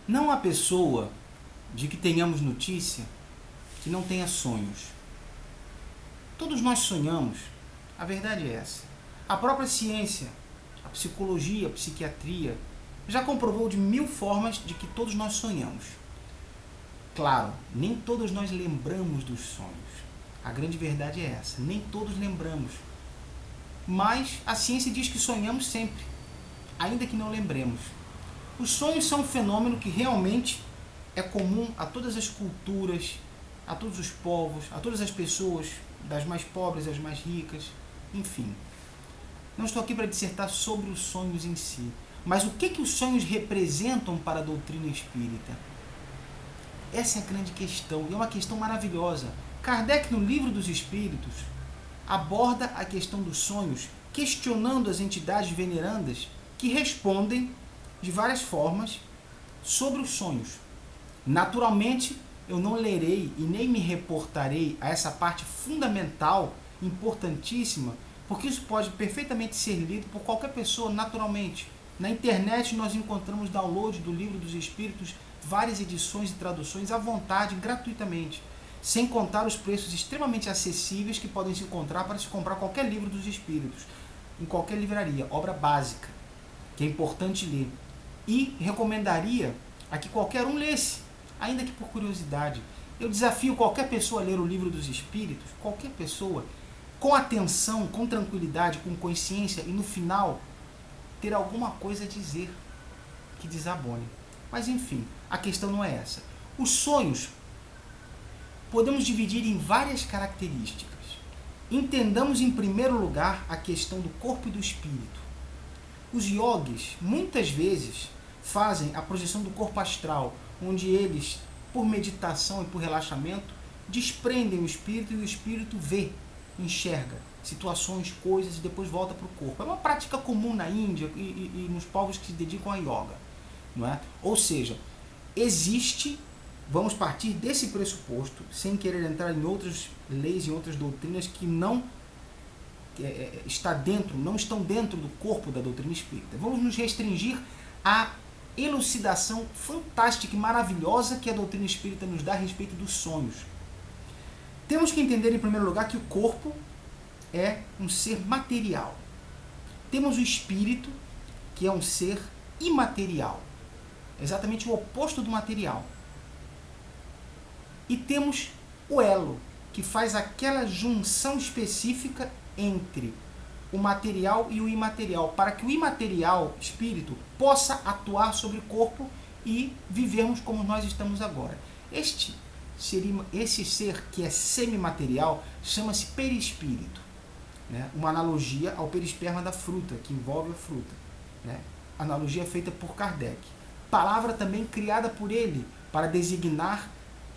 Não há pessoa de que tenhamos notícia que não tenha sonhos. Todos nós sonhamos, a verdade é essa. A própria ciência, a psicologia, a psiquiatria, já comprovou de 1000 formas de que todos nós sonhamos. Claro, nem todos nós lembramos dos sonhos. A grande verdade é essa, nem todos lembramos. Mas a ciência diz que sonhamos sempre, ainda que não lembremos. Os sonhos são um fenômeno que realmente é comum a todas as culturas, a todos os povos, a todas as pessoas, das mais pobres às mais ricas, enfim. Não estou aqui para dissertar sobre os sonhos em si, mas o que os sonhos representam para a doutrina espírita? Essa é a grande questão, e é uma questão maravilhosa. Kardec, no Livro dos Espíritos, aborda a questão dos sonhos, questionando as entidades venerandas que respondem de várias formas sobre os sonhos. Naturalmente, eu não lerei e nem me reportarei a essa parte fundamental, importantíssima, porque isso pode perfeitamente ser lido por qualquer pessoa naturalmente. Na internet nós encontramos download do Livro dos Espíritos, várias edições e traduções à vontade, gratuitamente, sem contar os preços extremamente acessíveis que podem se encontrar para se comprar qualquer livro dos Espíritos, em qualquer livraria, obra básica, que é importante ler. E recomendaria a que qualquer um lesse, ainda que por curiosidade. Eu desafio qualquer pessoa a ler o Livro dos Espíritos, qualquer pessoa, com atenção, com tranquilidade, com consciência, e no final ter alguma coisa a dizer que desabone. Mas enfim, a questão não é essa. Os sonhos podemos dividir em várias características. Entendamos em primeiro lugar a questão do corpo e do espírito. Os yogis muitas vezes fazem a projeção do corpo astral, onde eles, por meditação e por relaxamento, desprendem o espírito e o espírito vê, enxerga situações, coisas e depois volta para o corpo. É uma prática comum na Índia e nos povos que se dedicam a yoga, não é? Ou seja, existe, vamos partir desse pressuposto, sem querer entrar em outras leis e outras doutrinas que não estão dentro do corpo da doutrina espírita. Vamos nos restringir à elucidação fantástica e maravilhosa que a doutrina espírita nos dá a respeito dos sonhos. Temos que entender, em primeiro lugar, que o corpo é um ser material. Temos o espírito, que é um ser imaterial, exatamente o oposto do material. E temos o elo, que faz aquela junção específica entre o material e o imaterial, para que o imaterial, espírito, possa atuar sobre o corpo e vivermos como nós estamos agora. Esse ser que é semimaterial chama-se perispírito, né? Uma analogia ao perisperma da fruta, que envolve a fruta, né? Analogia feita por Kardec. Palavra também criada por ele para designar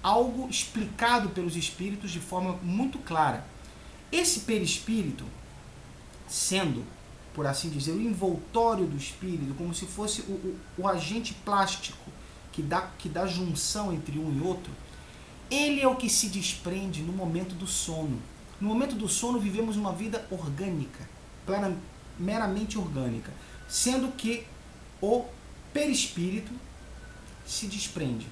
algo explicado pelos espíritos de forma muito clara. Esse perispírito, sendo, por assim dizer, o envoltório do espírito, como se fosse o agente plástico que dá junção entre um e outro, ele é o que se desprende no momento do sono. No momento do sono vivemos uma vida orgânica, meramente orgânica, sendo que o perispírito se desprende,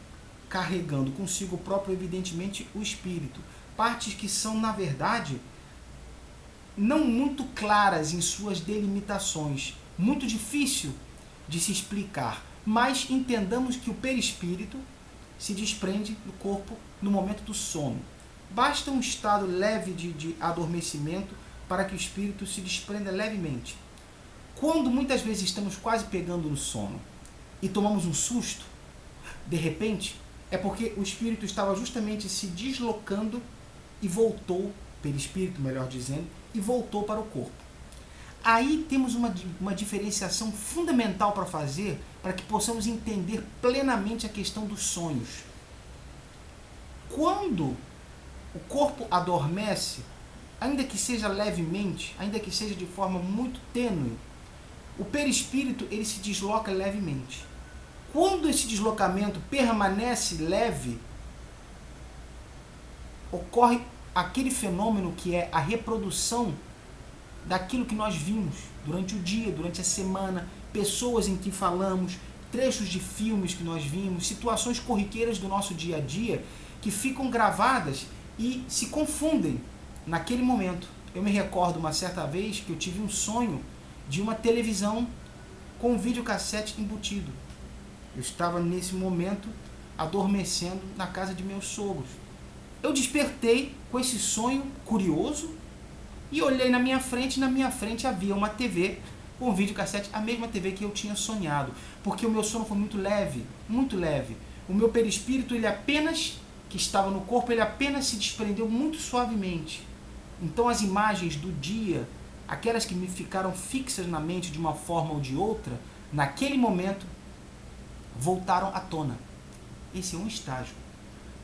carregando consigo próprio, evidentemente, o espírito. Partes que são, na verdade, não muito claras em suas delimitações, muito difícil de se explicar, mas entendamos que o perispírito se desprende do corpo no momento do sono. Basta um estado leve de adormecimento para que o espírito se desprenda levemente. Quando muitas vezes estamos quase pegando no sono e tomamos um susto, de repente, é porque o espírito estava justamente se deslocando e voltou, perispírito melhor dizendo, e voltou para o corpo. Aí temos uma diferenciação fundamental para fazer, para que possamos entender plenamente a questão dos sonhos. Quando o corpo adormece, ainda que seja levemente, ainda que seja de forma muito tênue, o perispírito ele se desloca levemente. Quando esse deslocamento permanece leve, ocorre aquele fenômeno que é a reprodução daquilo que nós vimos durante o dia, durante a semana, pessoas em que falamos, trechos de filmes que nós vimos, situações corriqueiras do nosso dia a dia que ficam gravadas e se confundem naquele momento. Eu me recordo uma certa vez que eu tive um sonho de uma televisão com um videocassete embutido. Eu estava nesse momento adormecendo na casa de meus sogros. Eu despertei com esse sonho curioso e olhei na minha frente. Na minha frente havia uma TV com um videocassete, a mesma TV que eu tinha sonhado, porque o meu sono foi muito leve, muito leve. O meu perispírito, ele apenas, que estava no corpo, ele apenas se desprendeu muito suavemente. Então as imagens do dia, aquelas que me ficaram fixas na mente de uma forma ou de outra, naquele momento voltaram à tona. Esse é um estágio.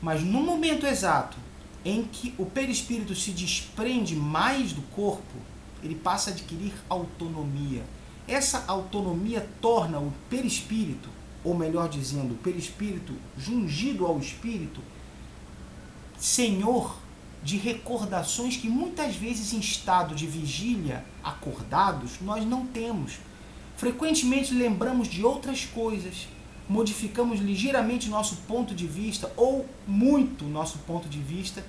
Mas no momento exato em que o perispírito se desprende mais do corpo, ele passa a adquirir autonomia. Essa autonomia torna o perispírito, ou melhor dizendo, o perispírito jungido ao espírito, senhor de recordações que muitas vezes em estado de vigília, acordados, nós não temos. Frequentemente lembramos de outras coisas, modificamos ligeiramente nosso ponto de vista, ou muito nosso ponto de vista,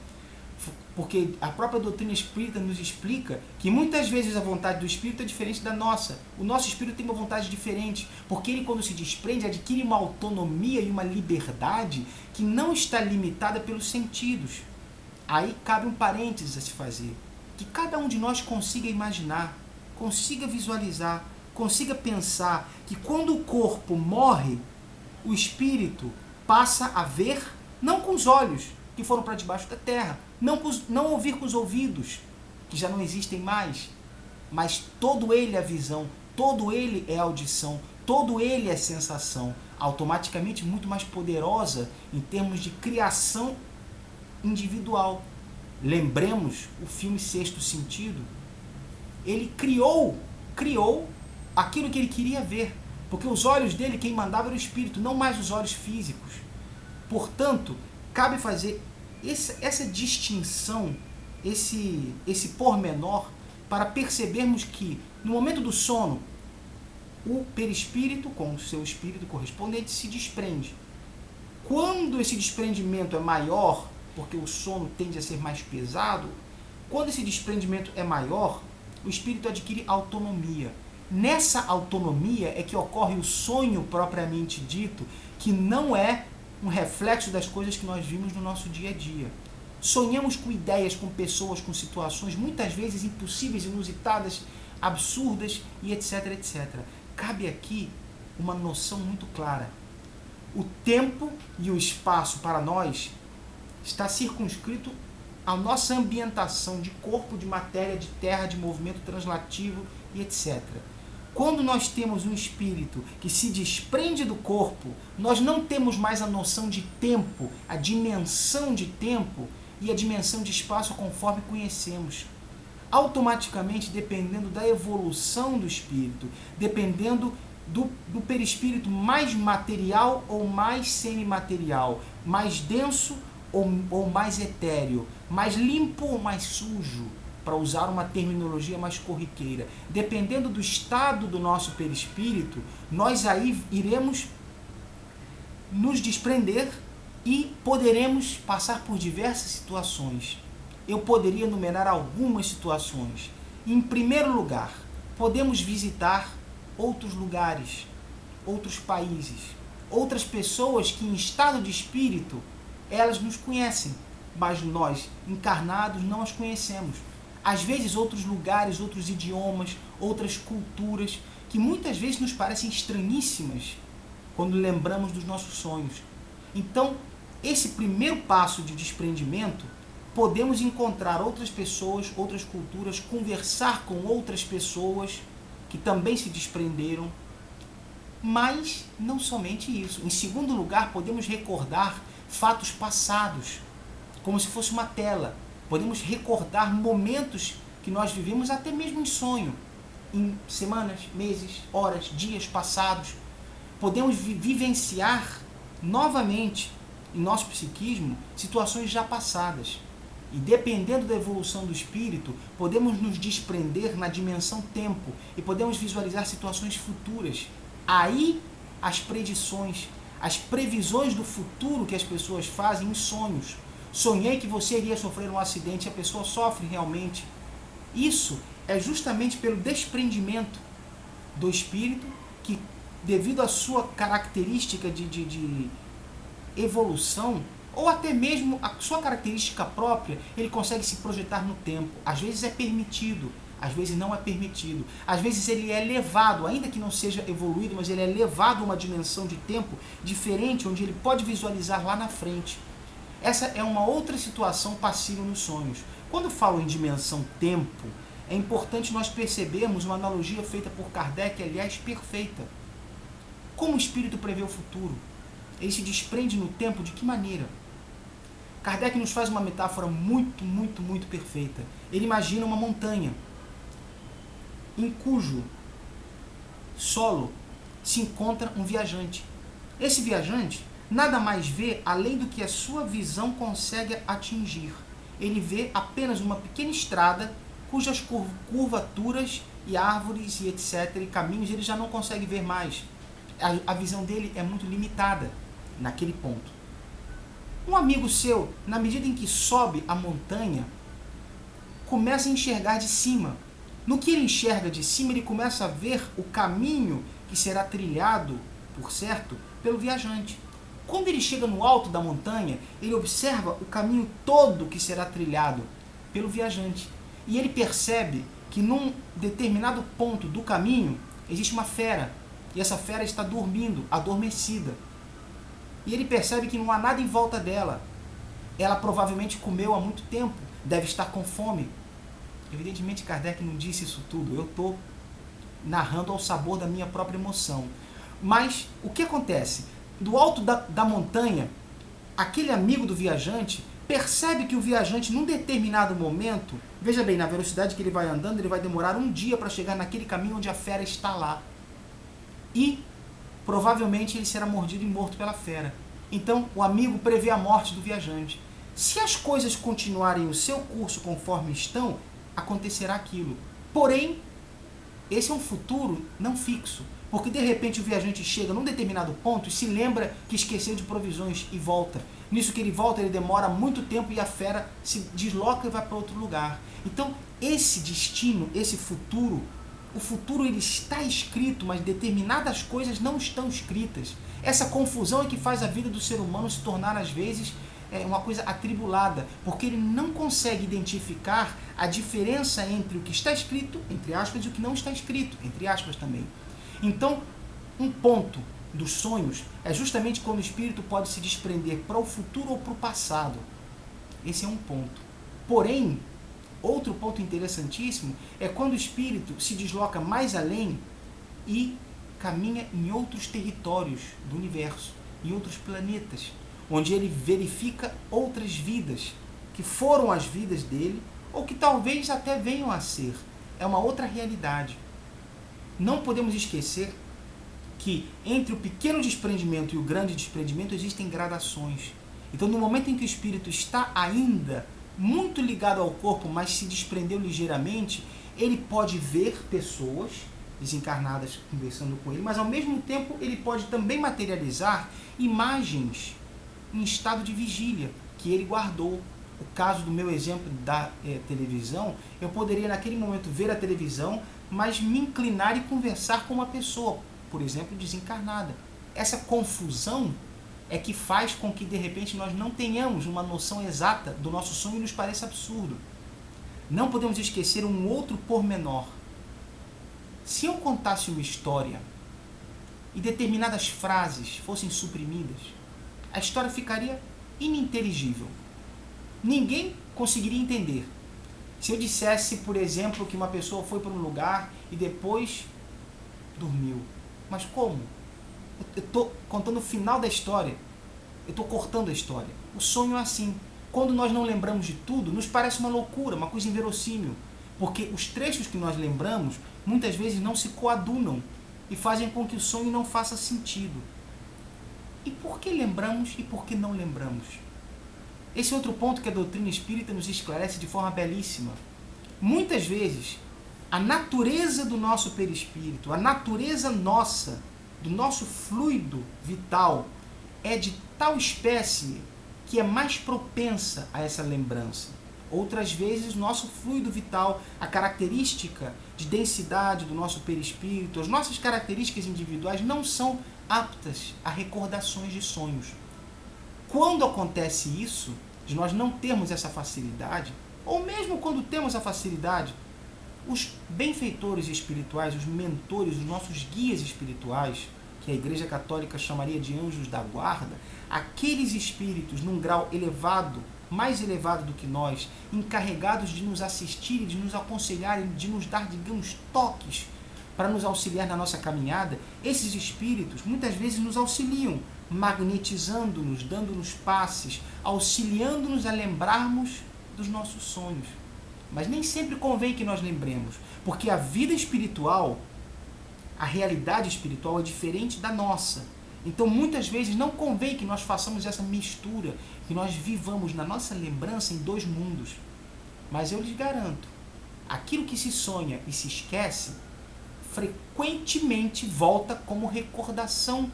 porque a própria doutrina espírita nos explica que muitas vezes a vontade do espírito é diferente da nossa. O nosso espírito tem uma vontade diferente, porque ele, quando se desprende, adquire uma autonomia e uma liberdade que não está limitada pelos sentidos. Aí cabe um parênteses a se fazer, que cada um de nós consiga imaginar, consiga visualizar, consiga pensar que quando o corpo morre, o espírito passa a ver, não com os olhos, que foram para debaixo da terra, não ouvir com os ouvidos, que já não existem mais, mas todo ele é visão, todo ele é audição, todo ele é sensação, automaticamente muito mais poderosa em termos de criação individual. Lembremos o filme Sexto Sentido. Ele criou aquilo que ele queria ver, porque os olhos dele, quem mandava era o espírito, não mais os olhos físicos. Portanto, cabe fazer essa distinção, esse pormenor, para percebermos que no momento do sono, o perispírito, com o seu espírito correspondente, se desprende. Quando esse desprendimento é maior, porque o sono tende a ser mais pesado, quando esse desprendimento é maior, o espírito adquire autonomia. Nessa autonomia é que ocorre o sonho propriamente dito, que não é um reflexo das coisas que nós vimos no nosso dia a dia. Sonhamos com ideias, com pessoas, com situações, muitas vezes impossíveis, inusitadas, absurdas e etc, etc. Cabe aqui uma noção muito clara. O tempo e o espaço para nós está circunscrito à nossa ambientação de corpo, de matéria, de terra, de movimento translativo e etc. Quando nós temos um espírito que se desprende do corpo, nós não temos mais a noção de tempo, a dimensão de tempo e a dimensão de espaço conforme conhecemos. Automaticamente, dependendo da evolução do espírito, dependendo do perispírito mais material ou mais semimaterial, mais denso ou mais etéreo, mais limpo ou mais sujo, para usar uma terminologia mais corriqueira. Dependendo do estado do nosso perispírito, nós aí iremos nos desprender e poderemos passar por diversas situações. Eu poderia enumerar algumas situações. Em primeiro lugar, podemos visitar outros lugares, outros países, outras pessoas que em estado de espírito, elas nos conhecem, mas nós, encarnados, não as conhecemos. Às vezes outros lugares, outros idiomas, outras culturas, que muitas vezes nos parecem estranhíssimas quando lembramos dos nossos sonhos. Então, esse primeiro passo de desprendimento, podemos encontrar outras pessoas, outras culturas, conversar com outras pessoas que também se desprenderam, mas não somente isso. Em segundo lugar, podemos recordar fatos passados, como se fosse uma tela. Podemos recordar momentos que nós vivemos até mesmo em sonho, em semanas, meses, horas, dias passados. Podemos vivenciar novamente em nosso psiquismo situações já passadas. E dependendo da evolução do espírito, podemos nos desprender na dimensão tempo e podemos visualizar situações futuras. Aí as predições, as previsões do futuro que as pessoas fazem em sonhos. Sonhei que você iria sofrer um acidente e a pessoa sofre realmente. Isso é justamente pelo desprendimento do espírito que, devido à sua característica de evolução, ou até mesmo a sua característica própria, ele consegue se projetar no tempo. Às vezes é permitido, às vezes não é permitido. Às vezes ele é levado, ainda que não seja evoluído, mas ele é levado a uma dimensão de tempo diferente, onde ele pode visualizar lá na frente. Essa é uma outra situação passível nos sonhos. Quando falo em dimensão tempo, é importante nós percebermos uma analogia feita por Kardec, aliás, perfeita. Como o espírito prevê o futuro? Ele se desprende no tempo de que maneira? Kardec nos faz uma metáfora muito perfeita. Ele imagina uma montanha em cujo solo se encontra um viajante. Esse viajante nada mais vê além do que a sua visão consegue atingir. Ele vê apenas uma pequena estrada cujas curvaturas e árvores e etc. e caminhos ele já não consegue ver mais. A visão dele é muito limitada naquele ponto. Um amigo seu, na medida em que sobe a montanha, começa a enxergar de cima. No que ele enxerga de cima, ele começa a ver o caminho que será trilhado, por certo, pelo viajante. Quando ele chega no alto da montanha, ele observa o caminho todo que será trilhado pelo viajante. E ele percebe que num determinado ponto do caminho existe uma fera. E essa fera está dormindo, adormecida. E ele percebe que não há nada em volta dela. Ela provavelmente comeu há muito tempo, deve estar com fome. Evidentemente Kardec não disse isso tudo, eu estou narrando ao sabor da minha própria emoção. Mas o que acontece? Do alto da montanha, aquele amigo do viajante percebe que o viajante, num determinado momento, veja bem, na velocidade que ele vai andando, ele vai demorar um dia para chegar naquele caminho onde a fera está lá. E provavelmente ele será mordido e morto pela fera. Então o amigo prevê a morte do viajante. Se as coisas continuarem o seu curso conforme estão, acontecerá aquilo. Porém, esse é um futuro não fixo, porque de repente o viajante chega num determinado ponto e se lembra que esqueceu de provisões e volta. Nisso que ele volta, ele demora muito tempo e a fera se desloca e vai para outro lugar. Então, esse destino, esse futuro, o futuro ele está escrito, mas determinadas coisas não estão escritas. Essa confusão é que faz a vida do ser humano se tornar, às vezes, uma coisa atribulada, porque ele não consegue identificar a diferença entre o que está escrito, entre aspas, e o que não está escrito, entre aspas também. Então, um ponto dos sonhos é justamente quando o espírito pode se desprender para o futuro ou para o passado. Esse é um ponto. Porém, outro ponto interessantíssimo é quando o espírito se desloca mais além e caminha em outros territórios do universo, em outros planetas, onde ele verifica outras vidas, que foram as vidas dele, ou que talvez até venham a ser. É uma outra realidade. Não podemos esquecer que entre o pequeno desprendimento e o grande desprendimento existem gradações. Então, no momento em que o espírito está ainda muito ligado ao corpo, mas se desprendeu ligeiramente, ele pode ver pessoas desencarnadas conversando com ele, mas ao mesmo tempo ele pode também materializar imagens em estado de vigília que ele guardou. O caso do meu exemplo da televisão, eu poderia naquele momento ver a televisão, mas me inclinar e conversar com uma pessoa, por exemplo, desencarnada. Essa confusão é que faz com que de repente nós não tenhamos uma noção exata do nosso sonho e nos pareça absurdo. Não podemos esquecer um outro pormenor. Se eu contasse uma história e determinadas frases fossem suprimidas, a história ficaria ininteligível. Ninguém conseguiria entender. Se eu dissesse, por exemplo, que uma pessoa foi para um lugar e depois dormiu. Mas como? Eu estou contando o final da história. Eu estou cortando a história. O sonho é assim. Quando nós não lembramos de tudo, nos parece uma loucura, uma coisa inverossímil. Porque os trechos que nós lembramos, muitas vezes não se coadunam e fazem com que o sonho não faça sentido. E por que lembramos e por que não lembramos? Esse é outro ponto que a doutrina espírita nos esclarece de forma belíssima. Muitas vezes, a natureza do nosso perispírito, a natureza nossa do nosso fluido vital é de tal espécie que é mais propensa a essa lembrança. Outras vezes, nosso fluido vital, a característica de densidade do nosso perispírito, as nossas características individuais não são aptas a recordações de sonhos. Quando acontece isso, de nós não termos essa facilidade, ou mesmo quando temos a facilidade, os benfeitores espirituais, os mentores, os nossos guias espirituais, que a Igreja Católica chamaria de anjos da guarda, aqueles espíritos num grau elevado, mais elevado do que nós, encarregados de nos assistir, de nos aconselhar, de nos dar, digamos, toques para nos auxiliar na nossa caminhada, esses espíritos muitas vezes nos auxiliam, magnetizando-nos, dando-nos passes, auxiliando-nos a lembrarmos dos nossos sonhos. Mas nem sempre convém que nós lembremos, porque a vida espiritual, a realidade espiritual é diferente da nossa. Então, muitas vezes, não convém que nós façamos essa mistura, que nós vivamos na nossa lembrança em dois mundos. Mas eu lhes garanto, aquilo que se sonha e se esquece, frequentemente volta como recordação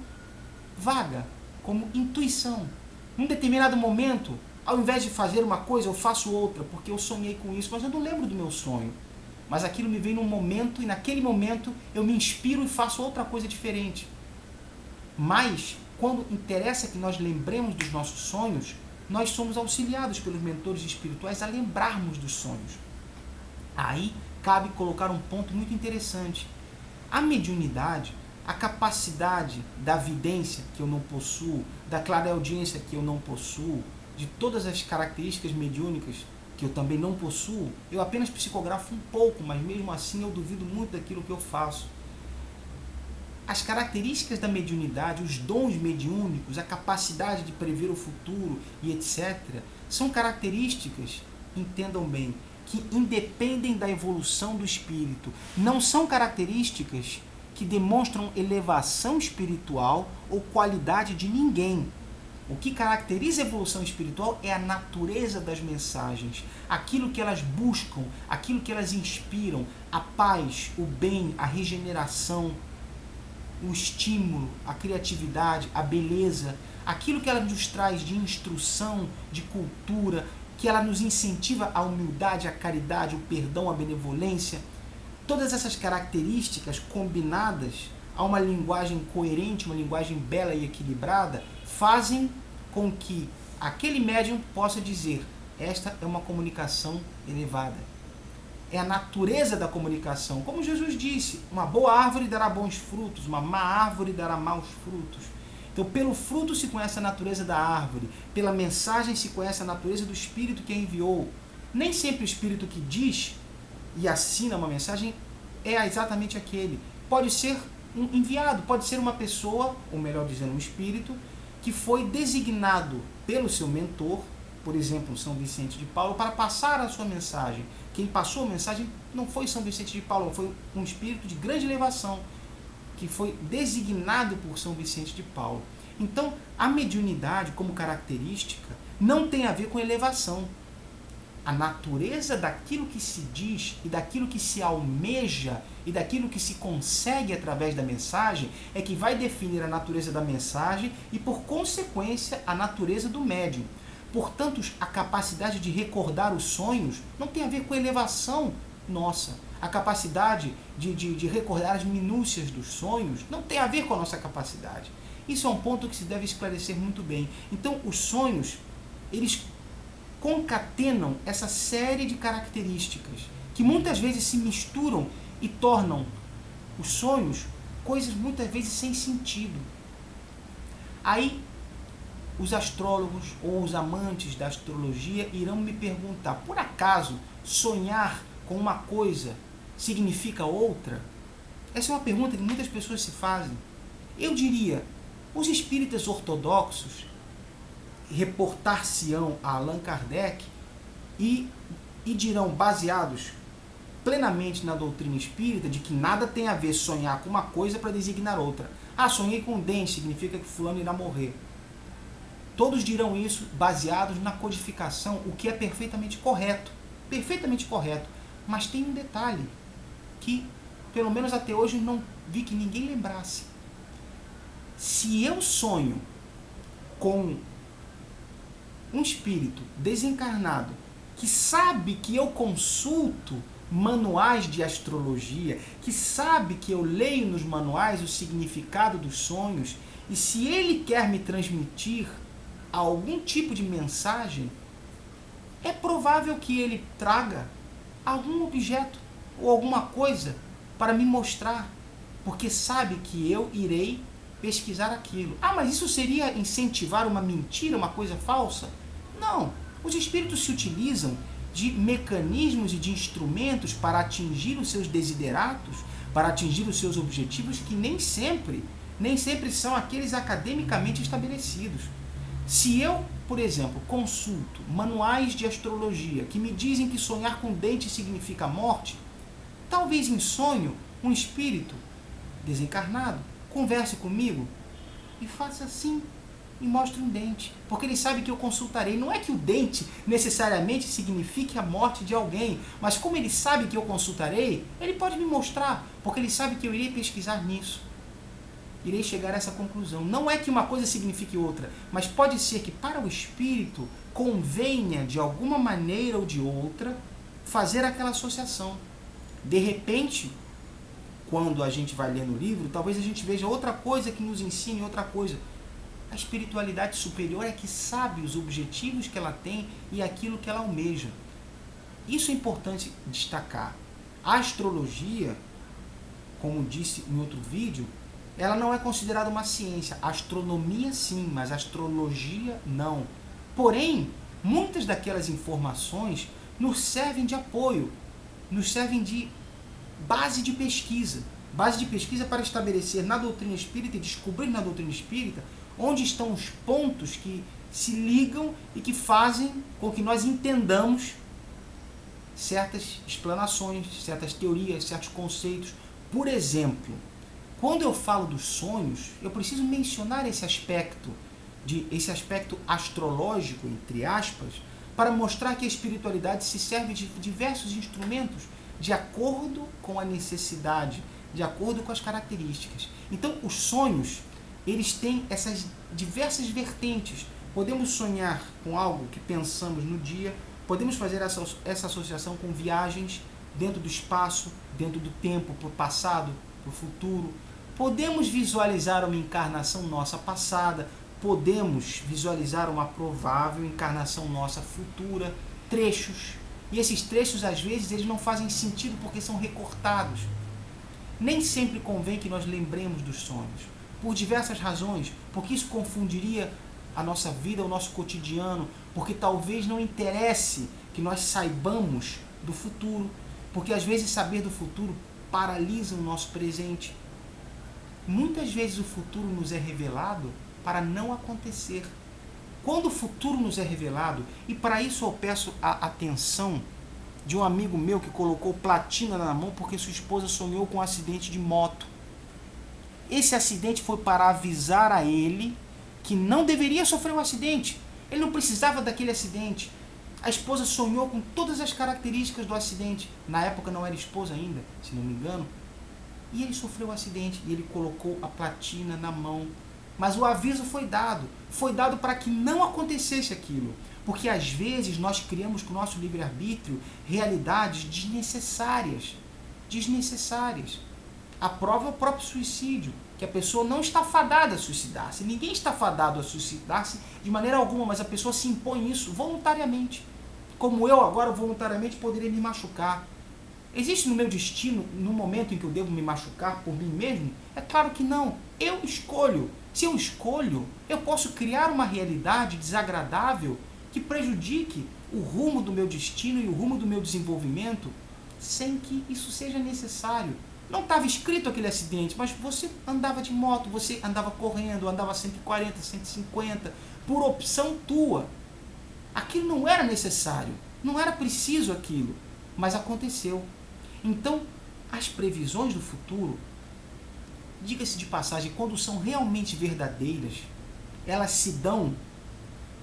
vaga, como intuição. Num determinado momento, ao invés de fazer uma coisa, eu faço outra, porque eu sonhei com isso, mas eu não lembro do meu sonho. Mas aquilo me vem num momento, e naquele momento eu me inspiro e faço outra coisa diferente. Mas, quando interessa que nós lembremos dos nossos sonhos, nós somos auxiliados pelos mentores espirituais a lembrarmos dos sonhos. Aí, cabe colocar um ponto muito interessante. A mediunidade, a capacidade da vidência que eu não possuo, da clareaudiência que eu não possuo, de todas as características mediúnicas que eu também não possuo, eu apenas psicografo um pouco, mas mesmo assim eu duvido muito daquilo que eu faço. As características da mediunidade, os dons mediúnicos, a capacidade de prever o futuro e etc., são características, entendam bem, que independem da evolução do espírito. Não são características que demonstram elevação espiritual ou qualidade de ninguém. O que caracteriza a evolução espiritual é a natureza das mensagens, aquilo que elas buscam, aquilo que elas inspiram, a paz, o bem, a regeneração, o estímulo, a criatividade, a beleza, aquilo que ela nos traz de instrução, de cultura, que ela nos incentiva a humildade, a caridade, o perdão, a benevolência. Todas essas características combinadas a uma linguagem coerente, uma linguagem bela e equilibrada, fazem com que aquele médium possa dizer: esta é uma comunicação elevada. É a natureza da comunicação. Como Jesus disse, uma boa árvore dará bons frutos, uma má árvore dará maus frutos. Então, pelo fruto se conhece a natureza da árvore, pela mensagem se conhece a natureza do Espírito que a enviou. Nem sempre o Espírito que diz e assina uma mensagem é exatamente aquele. Pode ser um enviado, pode ser uma pessoa, ou melhor dizendo, um Espírito, que foi designado pelo seu mentor, por exemplo, São Vicente de Paulo, para passar a sua mensagem. Quem passou a mensagem não foi São Vicente de Paulo, foi um espírito de grande elevação, que foi designado por São Vicente de Paulo. Então, a mediunidade, como característica, não tem a ver com elevação. A natureza daquilo que se diz e daquilo que se almeja e daquilo que se consegue através da mensagem é que vai definir a natureza da mensagem e, por consequência, a natureza do médium. Portanto, a capacidade de recordar os sonhos não tem a ver com elevação nossa. A capacidade de recordar as minúcias dos sonhos não tem a ver com a nossa capacidade. Isso é um ponto que se deve esclarecer muito bem. Então, os sonhos, eles concatenam essa série de características que muitas vezes se misturam e tornam os sonhos coisas muitas vezes sem sentido. Aí, os astrólogos ou os amantes da astrologia irão me perguntar: por acaso sonhar com uma coisa significa outra? Essa é uma pergunta que muitas pessoas se fazem. Eu diria, os espíritas ortodoxos reportar-se-ão a Allan Kardec e dirão, baseados plenamente na doutrina espírita, de que nada tem a ver sonhar com uma coisa para designar outra. Ah, sonhei com um dente, significa que fulano irá morrer. Todos dirão isso baseados na codificação, o que é perfeitamente correto, mas tem um detalhe que, pelo menos até hoje, não vi que ninguém lembrasse. Se eu sonho com um espírito desencarnado que sabe que eu consulto manuais de astrologia, que sabe que eu leio nos manuais o significado dos sonhos, e se ele quer me transmitir algum tipo de mensagem, é provável que ele traga algum objeto ou alguma coisa para me mostrar, porque sabe que eu irei pesquisar aquilo. Ah, mas isso seria incentivar uma mentira, uma coisa falsa? Não. Os espíritos se utilizam de mecanismos e de instrumentos para atingir os seus desideratos, para atingir os seus objetivos, que nem sempre são aqueles academicamente estabelecidos. Se eu, por exemplo, consulto manuais de astrologia que me dizem que sonhar com dente significa morte, talvez em sonho um espírito desencarnado converse comigo e faça assim e mostre um dente, porque ele sabe que eu consultarei. Não é que o dente necessariamente signifique a morte de alguém, mas como ele sabe que eu consultarei, ele pode me mostrar, porque ele sabe que eu irei pesquisar nisso. Irei chegar a essa conclusão. Não é que uma coisa signifique outra, mas pode ser que para o espírito convenha, de alguma maneira ou de outra, fazer aquela associação. De repente, quando a gente vai ler no livro, talvez a gente veja outra coisa que nos ensine outra coisa. A espiritualidade superior é que sabe os objetivos que ela tem e aquilo que ela almeja. Isso é importante destacar. A astrologia, como disse em outro vídeo, ela não é considerada uma ciência. A astronomia sim, mas a astrologia não. Porém, muitas daquelas informações nos servem de apoio, nos servem de base de pesquisa. Base de pesquisa para estabelecer na doutrina espírita e descobrir na doutrina espírita onde estão os pontos que se ligam e que fazem com que nós entendamos certas explanações, certas teorias, certos conceitos. Por exemplo, quando eu falo dos sonhos, eu preciso mencionar esse aspecto astrológico, entre aspas, para mostrar que a espiritualidade se serve de diversos instrumentos de acordo com a necessidade, de acordo com as características. Então, os sonhos, eles têm essas diversas vertentes. Podemos sonhar com algo que pensamos no dia, podemos fazer essa associação com viagens dentro do espaço, dentro do tempo, para o passado, para o futuro. Podemos visualizar uma encarnação nossa passada, podemos visualizar uma provável encarnação nossa futura, trechos. E esses trechos, às vezes, eles não fazem sentido porque são recortados. Nem sempre convém que nós lembremos dos sonhos, por diversas razões, porque isso confundiria a nossa vida, o nosso cotidiano, porque talvez não interesse que nós saibamos do futuro, porque às vezes saber do futuro paralisa o nosso presente. Muitas vezes o futuro nos é revelado para não acontecer. Quando o futuro nos é revelado, e para isso eu peço a atenção de um amigo meu que colocou platina na mão porque sua esposa sonhou com um acidente de moto. Esse acidente foi para avisar a ele que não deveria sofrer um acidente. Ele não precisava daquele acidente. A esposa sonhou com todas as características do acidente. Na época não era esposa ainda, se não me engano. E ele sofreu um acidente e ele colocou a platina na mão. Mas o aviso foi dado para que não acontecesse aquilo. Porque às vezes nós criamos com o nosso livre-arbítrio realidades desnecessárias. A prova é o próprio suicídio, que a pessoa não está fadada a suicidar-se. Ninguém está fadado a suicidar-se de maneira alguma, mas a pessoa se impõe isso voluntariamente. Como eu agora voluntariamente poderia me machucar. Existe no meu destino, no momento em que eu devo me machucar por mim mesmo? É claro que não. Eu escolho. Se eu escolho, eu posso criar uma realidade desagradável que prejudique o rumo do meu destino e o rumo do meu desenvolvimento sem que isso seja necessário. Não estava escrito aquele acidente, mas você andava de moto, você andava correndo, andava 140, 150, por opção tua. Aquilo não era necessário, não era preciso aquilo, mas aconteceu. Então, as previsões do futuro, diga-se de passagem, quando são realmente verdadeiras, elas se dão,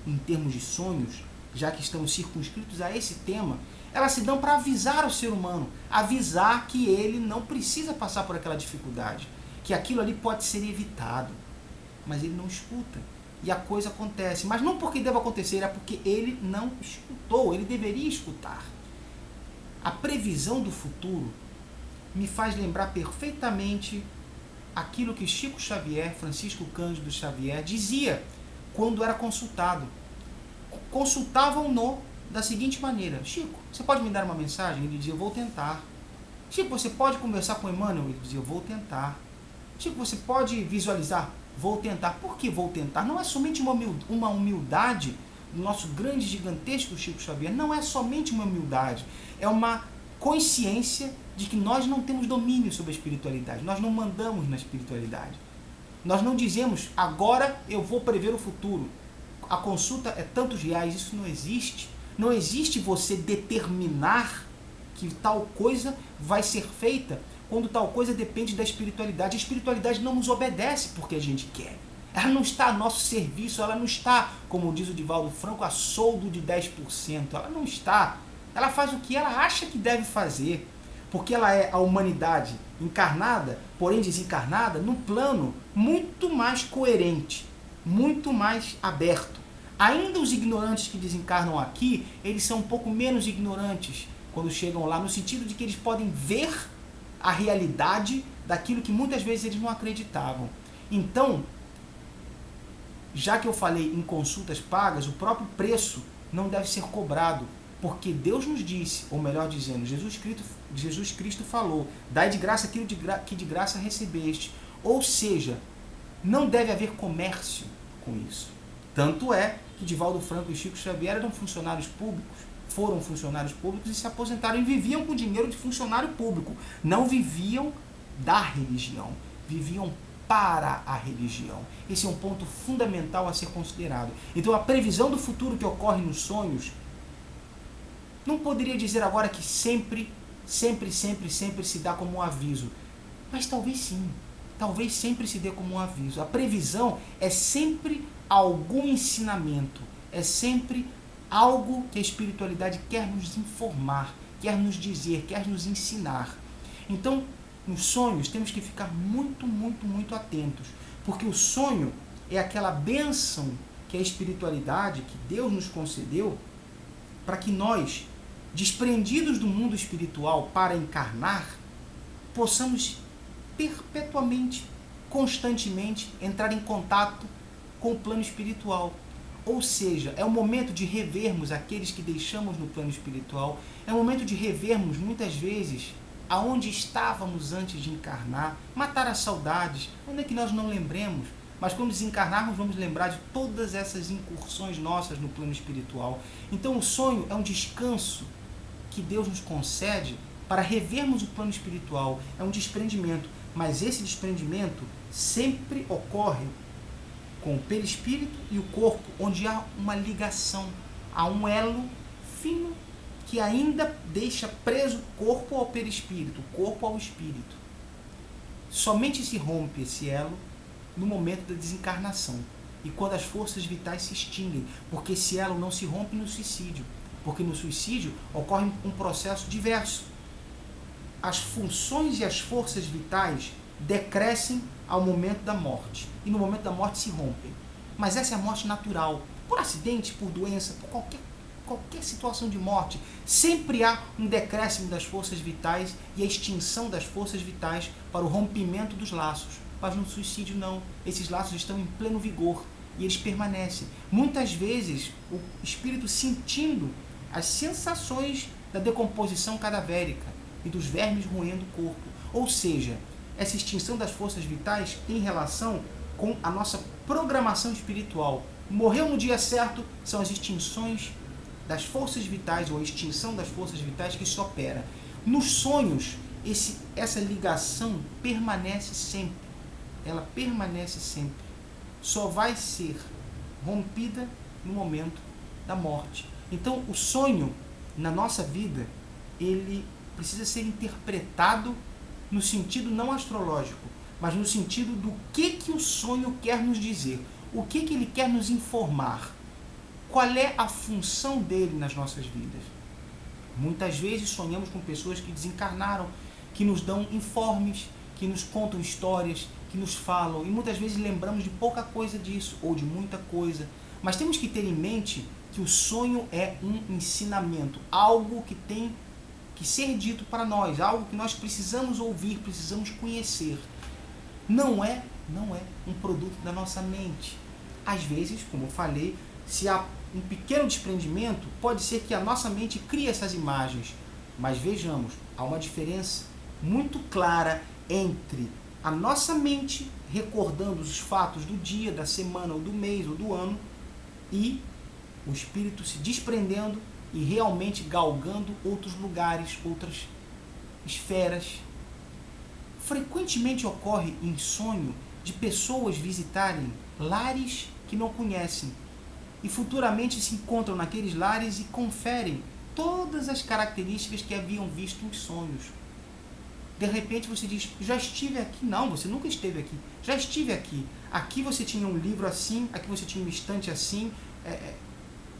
em termos de sonhos, já que estamos circunscritos a esse tema, elas se dão para avisar o ser humano, avisar que ele não precisa passar por aquela dificuldade, que aquilo ali pode ser evitado. mas ele não escuta. E a coisa acontece. Mas não porque deva acontecer, é porque ele não escutou. Ele deveria escutar. A previsão do futuro me faz lembrar perfeitamente aquilo que Chico Xavier, Francisco Cândido Xavier, dizia quando era consultado. Consultavam-no da seguinte maneira: Chico, você pode me dar uma mensagem? Ele dizia: eu vou tentar. Chico, você pode conversar com Emmanuel? Ele dizia: eu vou tentar. Chico, você pode visualizar? Vou tentar. Por que vou tentar? Não é somente uma humildade do nosso grande, gigantesco Chico Xavier. Não é somente uma humildade. É uma consciência de que nós não temos domínio sobre a espiritualidade. Nós não mandamos na espiritualidade. Nós não dizemos: agora eu vou prever o futuro. A consulta é tantos reais. Isso não existe. Não existe você determinar que tal coisa vai ser feita quando tal coisa depende da espiritualidade. A espiritualidade não nos obedece porque a gente quer. Ela não está a nosso serviço, ela não está, como diz o Divaldo Franco, a soldo de 10%. Ela não está. Ela faz o que ela acha que deve fazer, porque ela é a humanidade encarnada, porém desencarnada, num plano muito mais coerente, muito mais aberto. Ainda os ignorantes que desencarnam aqui, eles são um pouco menos ignorantes quando chegam lá, no sentido de que eles podem ver a realidade daquilo que muitas vezes eles não acreditavam. Então, já que eu falei em consultas pagas, o próprio preço não deve ser cobrado, porque Deus nos disse, ou melhor dizendo, Jesus Cristo falou: dai de graça aquilo que de graça recebeste. Ou seja, não deve haver comércio com isso. Tanto é que Divaldo Franco e Chico Xavier eram funcionários públicos, foram funcionários públicos e se aposentaram e viviam com dinheiro de funcionário público. Não viviam da religião, viviam para a religião. Esse é um ponto fundamental a ser considerado. Então a previsão do futuro que ocorre nos sonhos, não poderia dizer agora que sempre se dá como um aviso, mas talvez sim, talvez sempre se dê como um aviso. A previsão é sempre algum ensinamento, é sempre algo que a espiritualidade quer nos informar, quer nos dizer, quer nos ensinar. Então, nos sonhos temos que ficar muito atentos, porque o sonho é aquela bênção que a espiritualidade, que Deus nos concedeu, para que nós, desprendidos do mundo espiritual para encarnar, possamos perpetuamente, constantemente entrar em contato com o plano espiritual. Ou seja, é o momento de revermos aqueles que deixamos no plano espiritual, é o momento de revermos muitas vezes aonde estávamos antes de encarnar, matar as saudades, ainda que nós não lembremos, mas quando desencarnarmos vamos lembrar de todas essas incursões nossas no plano espiritual. Então o sonho é um descanso que Deus nos concede para revermos o plano espiritual, é um desprendimento, mas esse desprendimento sempre ocorre com o perispírito e o corpo, onde há uma ligação, há um elo fino que ainda deixa preso o corpo ao perispírito, o corpo ao espírito. Somente se rompe esse elo no momento da desencarnação e quando as forças vitais se extinguem, porque esse elo não se rompe no suicídio, porque no suicídio ocorre um processo diverso. As funções e as forças vitais decrescem ao momento da morte, e no momento da morte se rompem. Mas essa é a morte natural, por acidente, por doença, por qualquer situação de morte, sempre há um decréscimo das forças vitais e a extinção das forças vitais para o rompimento dos laços. Mas no suicídio não, esses laços estão em pleno vigor e eles permanecem. Muitas vezes o espírito sentindo as sensações da decomposição cadavérica e dos vermes roendo o corpo. Ou seja, essa extinção das forças vitais tem relação com a nossa programação espiritual. Morreu no dia certo, são as extinções das forças vitais ou a extinção das forças vitais que se opera. Nos sonhos, essa ligação permanece sempre. Ela permanece sempre. Só vai ser rompida no momento da morte. Então, o sonho, na nossa vida, ele precisa ser interpretado no sentido não astrológico, mas no sentido do que o sonho quer nos dizer, o que ele quer nos informar, qual é a função dele nas nossas vidas. Muitas vezes sonhamos com pessoas que desencarnaram, que nos dão informes, que nos contam histórias, que nos falam, e muitas vezes lembramos de pouca coisa disso, ou de muita coisa. Mas temos que ter em mente que o sonho é um ensinamento, algo que tem que ser dito para nós, algo que nós precisamos ouvir, precisamos conhecer. Não é um produto da nossa mente. Às vezes, como eu falei, se há um pequeno desprendimento, pode ser que a nossa mente crie essas imagens. Mas vejamos, há uma diferença muito clara entre a nossa mente recordando os fatos do dia, da semana, ou do mês, ou do ano, e o espírito se desprendendo e realmente galgando outros lugares, outras esferas. Frequentemente ocorre em sonho de pessoas visitarem lares que não conhecem e futuramente se encontram naqueles lares e conferem todas as características que haviam visto em sonhos. De repente você diz, já estive aqui. Não, você nunca esteve aqui. Já estive aqui. Aqui você tinha um livro assim, aqui você tinha uma estante assim,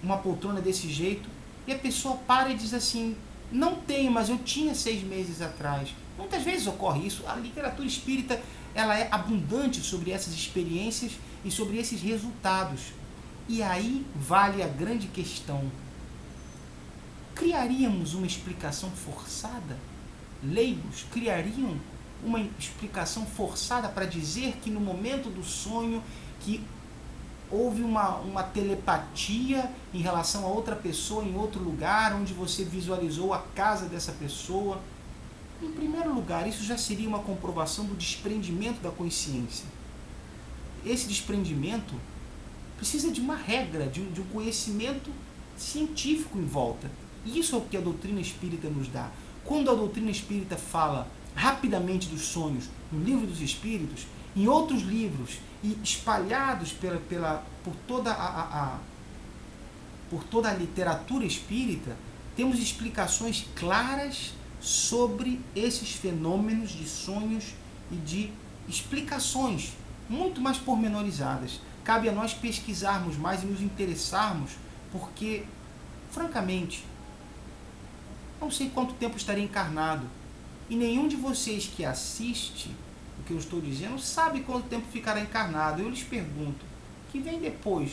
uma poltrona desse jeito. E a pessoa para e diz assim, não tenho, mas eu tinha 6 meses atrás. Muitas vezes ocorre isso. A literatura espírita ela é abundante sobre essas experiências e sobre esses resultados. E aí vale a grande questão. Criaríamos uma explicação forçada? Leigos criariam uma explicação forçada para dizer que no momento do sonho que houve uma telepatia em relação a outra pessoa em outro lugar, onde você visualizou a casa dessa pessoa? Em primeiro lugar, isso já seria uma comprovação do desprendimento da consciência. Esse desprendimento precisa de uma regra, de um conhecimento científico em volta. Isso é o que a doutrina espírita nos dá. Quando a doutrina espírita fala rapidamente dos sonhos no Livro dos Espíritos, em outros livros e espalhados por toda a literatura espírita, temos explicações claras sobre esses fenômenos de sonhos e de explicações muito mais pormenorizadas. Cabe a nós pesquisarmos mais e nos interessarmos, porque, francamente, não sei quanto tempo estarei encarnado, e nenhum de vocês que assiste o que eu estou dizendo sabe quanto tempo ficará encarnado. Eu lhes pergunto, o que vem depois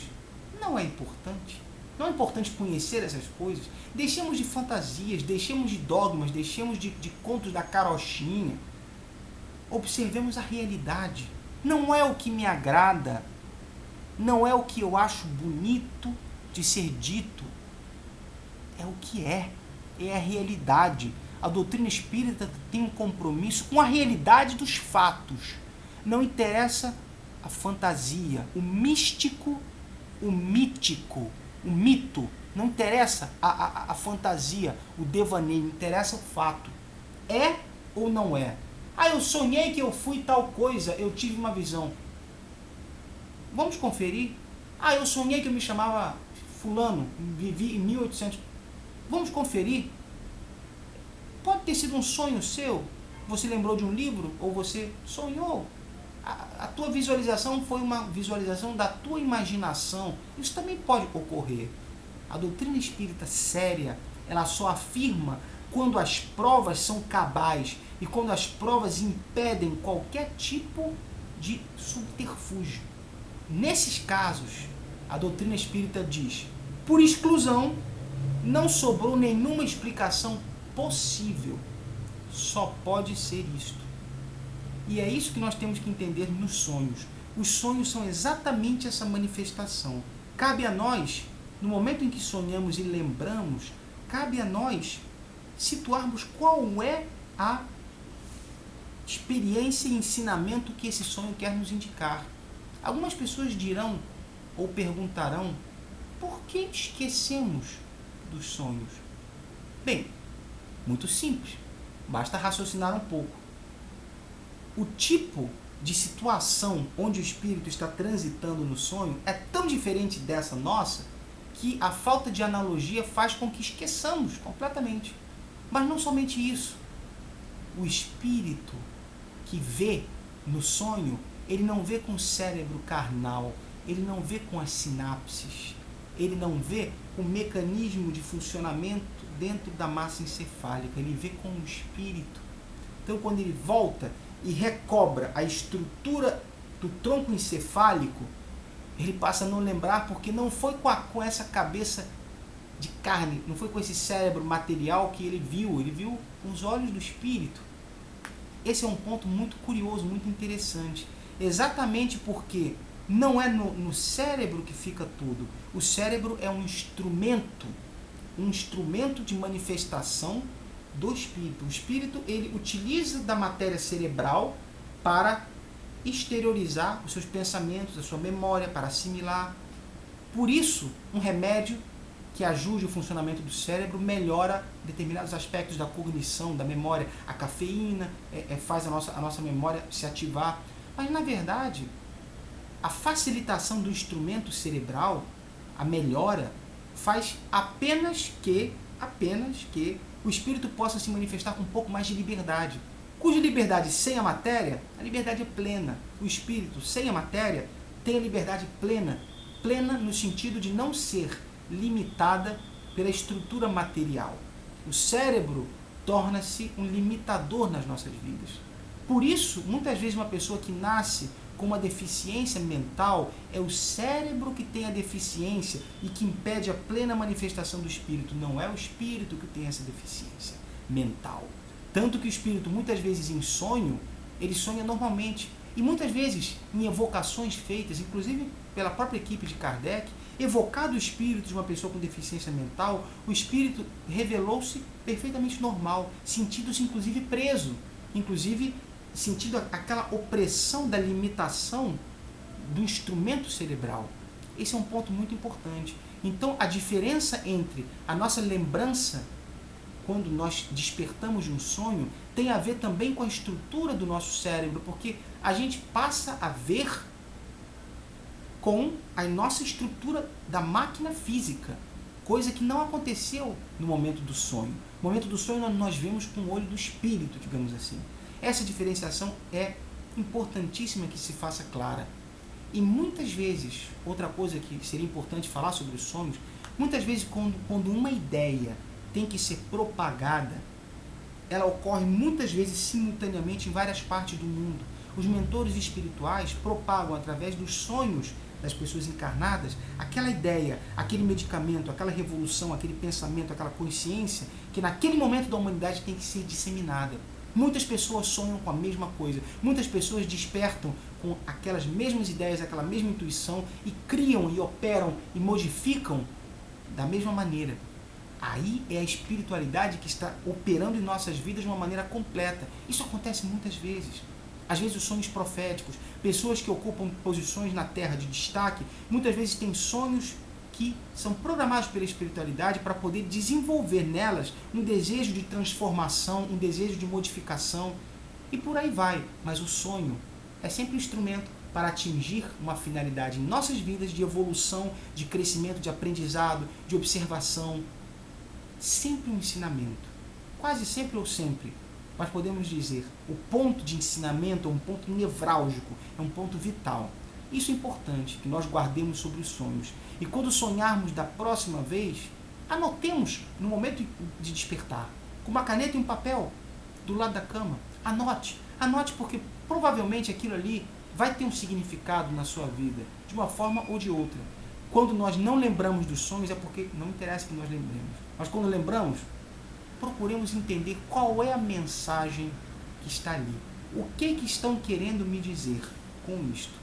não é importante? Não é importante conhecer essas coisas? Deixemos de fantasias, deixemos de dogmas, deixemos de contos da carochinha. Observemos a realidade. Não é o que me agrada, não é o que eu acho bonito de ser dito, é o que é a realidade. A doutrina espírita tem um compromisso com a realidade dos fatos. Não interessa a fantasia, o místico, o mítico, o mito. Não interessa a fantasia, o devaneio, interessa o fato. É ou não é? Ah, eu sonhei que eu fui tal coisa, eu tive uma visão. Vamos conferir? Ah, eu sonhei que eu me chamava fulano, vivi em 1800. Vamos conferir? Pode ter sido um sonho seu, você lembrou de um livro, ou você sonhou. A tua visualização foi uma visualização da tua imaginação. Isso também pode ocorrer. A doutrina espírita séria, ela só afirma quando as provas são cabais e quando as provas impedem qualquer tipo de subterfúgio. Nesses casos, a doutrina espírita diz, por exclusão, não sobrou nenhuma explicação possível. Só pode ser isto. E é isso que nós temos que entender nos sonhos. Os sonhos são exatamente essa manifestação. Cabe a nós, no momento em que sonhamos e lembramos, cabe a nós situarmos qual é a experiência e ensinamento que esse sonho quer nos indicar. Algumas pessoas dirão ou perguntarão, por que esquecemos dos sonhos? Bem, muito simples, basta raciocinar um pouco. O tipo de situação onde o espírito está transitando no sonho é tão diferente dessa nossa que a falta de analogia faz com que esqueçamos completamente. Mas não somente isso. O espírito que vê no sonho, ele não vê com o cérebro carnal, ele não vê com as sinapses, ele não vê o mecanismo de funcionamento dentro da massa encefálica, ele vê com o espírito. Então, quando ele volta, e recobra a estrutura do tronco encefálico, ele passa a não lembrar porque não foi com essa cabeça de carne, não foi com esse cérebro material que ele viu com os olhos do espírito. Esse é um ponto muito curioso, muito interessante. Exatamente porque não é no cérebro que fica tudo. O cérebro é um instrumento de manifestação do espírito. O espírito, ele utiliza da matéria cerebral para exteriorizar os seus pensamentos, a sua memória, para assimilar. Por isso, um remédio que ajude o funcionamento do cérebro melhora determinados aspectos da cognição, da memória. A cafeína faz a nossa memória se ativar. Mas, na verdade, a facilitação do instrumento cerebral, a melhora, faz apenas que o espírito possa se manifestar com um pouco mais de liberdade. Cuja liberdade sem a matéria, a liberdade é plena. O espírito sem a matéria tem a liberdade plena. Plena no sentido de não ser limitada pela estrutura material. O cérebro torna-se um limitador nas nossas vidas. Por isso, muitas vezes uma pessoa que nasce com uma deficiência mental, é o cérebro que tem a deficiência e que impede a plena manifestação do espírito. Não é o espírito que tem essa deficiência mental. Tanto que o espírito, muitas vezes em sonho, ele sonha normalmente. E muitas vezes em evocações feitas, inclusive pela própria equipe de Kardec, evocado o espírito de uma pessoa com deficiência mental, o espírito revelou-se perfeitamente normal, sentindo-se inclusive preso, inclusive sentindo aquela opressão da limitação do instrumento cerebral. Esse é um ponto muito importante. Então, a diferença entre a nossa lembrança, quando nós despertamos de um sonho, tem a ver também com a estrutura do nosso cérebro, porque a gente passa a ver com a nossa estrutura da máquina física, coisa que não aconteceu no momento do sonho. No momento do sonho, nós vemos com o olho do espírito, digamos assim. Essa diferenciação é importantíssima que se faça clara. E muitas vezes, outra coisa que seria importante falar sobre os sonhos, muitas vezes quando uma ideia tem que ser propagada, ela ocorre muitas vezes simultaneamente em várias partes do mundo. Os mentores espirituais propagam através dos sonhos das pessoas encarnadas aquela ideia, aquele medicamento, aquela revolução, aquele pensamento, aquela consciência que naquele momento da humanidade tem que ser disseminada. Muitas pessoas sonham com a mesma coisa, muitas pessoas despertam com aquelas mesmas ideias, aquela mesma intuição e criam e operam e modificam da mesma maneira. Aí é a espiritualidade que está operando em nossas vidas de uma maneira completa. Isso acontece muitas vezes. Às vezes os sonhos proféticos, pessoas que ocupam posições na Terra de destaque, muitas vezes têm sonhos que são programados pela espiritualidade para poder desenvolver nelas um desejo de transformação, um desejo de modificação e por aí vai. Mas o sonho é sempre um instrumento para atingir uma finalidade em nossas vidas de evolução, de crescimento, de aprendizado, de observação. Sempre um ensinamento. Quase sempre ou sempre. Mas podemos dizer, o ponto de ensinamento é um ponto nevrálgico, é um ponto vital. Isso é importante, que nós guardemos sobre os sonhos. E quando sonharmos da próxima vez, anotemos no momento de despertar, com uma caneta e um papel do lado da cama. Anote porque provavelmente aquilo ali vai ter um significado na sua vida, de uma forma ou de outra. Quando nós não lembramos dos sonhos é porque não interessa que nós lembremos. Mas quando lembramos, procuremos entender qual é a mensagem que está ali. O que estão querendo me dizer com isto?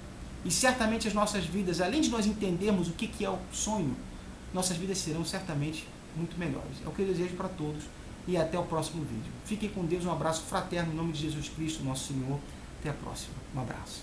E certamente as nossas vidas, além de nós entendermos o que é o sonho, nossas vidas serão certamente muito melhores. É o que eu desejo para todos e até o próximo vídeo. Fiquem com Deus, um abraço fraterno em nome de Jesus Cristo, nosso Senhor. Até a próxima. Um abraço.